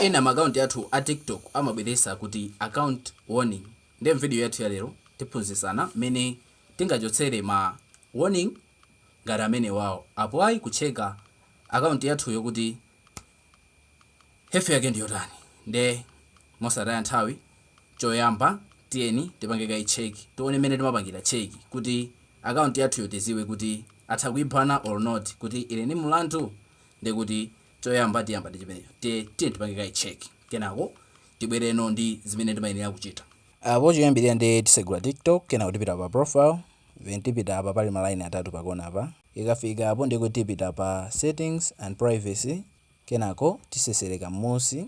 ena account yathu a TikTok amabweresa kuti account warning. Ndi video yathu ya lero tiphunzitsana mene tingachotsere ma warning ngati amene wawo apo ayi kucheka account yathu yokuti hefe yake ndi yotani. Nde mosataya nthawi choyamba tiyeni tipangeka icheki tione mene timapangira cheki kuti account yathu yotiziwe kuti atha kuiphana or not, kuti ile ni mlandu. Ndi kuti choyamba tiyamba ndi chimenecho tiye tipangeka icheki kenako tibwereno ndi zimene timayenera kuchita. Apo choyambirira ndi tisegula TikTok kenako tipita pa profile, then tipita apa pali maline atatu pakona apa. Ikafika apo ndiko tipita pa settings and privacy, kenako tisesereka m'munsi,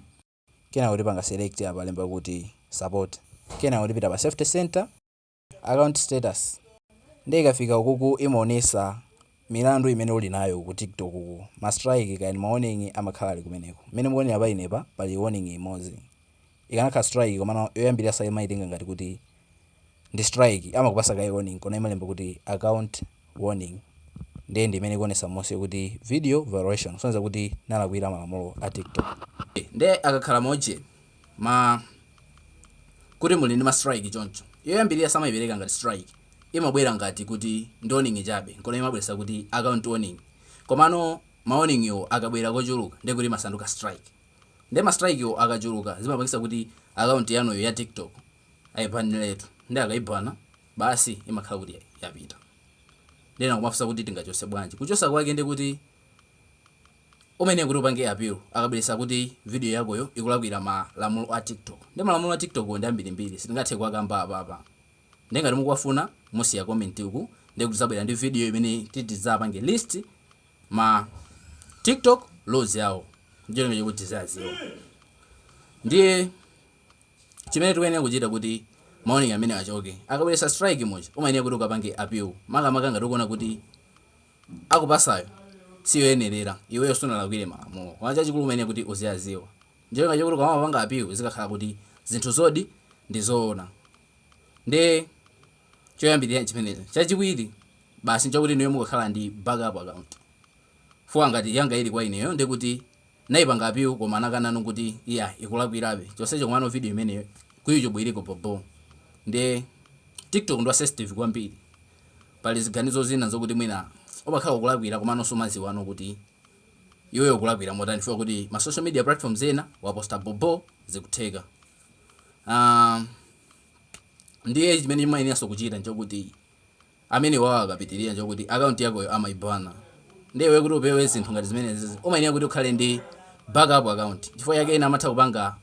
kenako tipanga select apa lemba kuti support, kenako tipita pa safety center, account status. Ndi ikafika ukuku imaonesa milandu imene uli nayo ku TikTok uku, ma strike kaya ma warning amakhala ali kumeneko. Mene mukuonera pa inepa pali warning imodzi. Ikanakha strike komano yoyambirira sa imaitenga ngati kuti ndi strike amakupasa kai warning kona imalemba kuti account warning. Ndi imene ikuonesa monse kuti video violation, sonza kuti nalakwira malamulo a TikTok. Nde akakhala moje kuti muli ndi ma strike choncho, yoyambirira samayipereka ngati strike, imabwera ngati kuti ndi warning chabe, kona imabweresa kuti account warning. Komano ma warning yo akabwera kochuluka ndi kuti masanduka strike. Ndi ma strike yo akachuluka zimapangisa kuti account yanu ya TikTok ayiphaniretu. Ndi akayiphana basi imakhala kuti yapita. Ndena kumafusa kuti tingachose bwanji. Kuchosa kwake ndi kuti umene kuti upange appeal akabweresa kuti video yakoyo ikulakwira malamulo a TikTok. Ndi malamulo a TikTok ndi ambirimbiri sitingathe kuwakamba apa. Ndi ngati mukuwafuna musiya comment uku ndi kuti zabwera ndi video imene titizapange list ma TikTok laws yawo. Ndiyo ngati kuti zaziwa. Ndiye chimene tikuyenera kuchita kuti maoni amene achoke. Akabweresa strike moja umayenera kuti ukapange appeal. Makamaka ngati ukuona kuti akupasayo siyoyenerera iweyo sunalakwire malamulo. Wacha chikulu umayenera kuti uziyaziwa. Ndiyo ngati kuti ukamapanga appeal zikakhala kuti zinthu zodi ndi zoona. Ndi choyambirira chimenecho. Chachiwiri basi nchokuti niyo mukakhala ndi backup account. Fuwa ngati yanga ili kwa ineyo ndi kuti naipanga appeal koma nakananu kuti iya ikulakwirabe. Chonsecho kumano video imeneyo ku YouTube iliko popo. Ndi TikTok ndo sensitive kwambiri. Pali ziganizo zina zokuti mwina obakhala kulakwira komano somaziwano kuti iweyo kulakwira motani, fuwa kuti ma social media platforms ena waposta bobo zikutheka. Ndiye chimene imayenera kuchita nchokuti amene wawo akapitirira nchokuti account yakoyo amaibana. Ndiye wewe kuti upewe zinthu ngati zimenezi umayenera kuti ukhale ndi backup account. Chifukwa yake ina amatha kupanga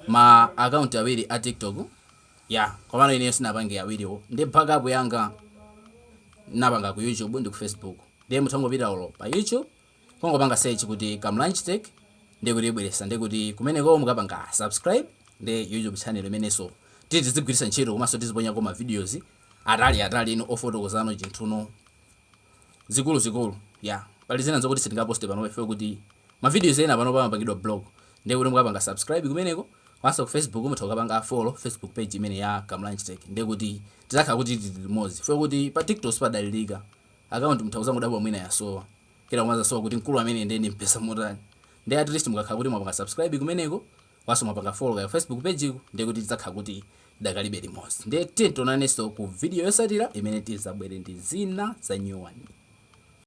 ma account awiri a TikTok. Komano ine sinapange awiriwo. Ndi backup yanga napanga ku YouTube ndi ku Facebook. Ndiye muthangopita ulo pa YouTube kungopanga search kuti Kamlanch Tech ndi kuti ibweresa, ndi kuti kumeneko mukapanga subscribe ndi YouTube channel imeneso tizigwiritsa ntchito komanso tiziponya koma videos atali ino ofotokozano chinthuno zikulu. Pali zina zokuti sitingaposte pano ife kuti ma videos ena pano pamapangidwa blog. Ndi kuti mukapanga subscribe kumeneko kwaso ku Facebook muthokapanga follow Facebook page imene ya Kamlanch Tech. Ndi kuti tizakhala kuti tilimozi. Ife kuti pa TikTok sipadalilika account mthauza mudabwa mwina yasowa. Kila kumaza sowa kuti mkulu amene ndi mpesa motani. Ndi at least mukakhala kuti mwapanga subscribe kumeneko kwaso mwapanga follow ka Facebook page ku, ndi kuti tizakhala kuti dakalibe limozi. Ndi tintonanenso ku video yosatira imene tizabwere ndi zina za nyuwani.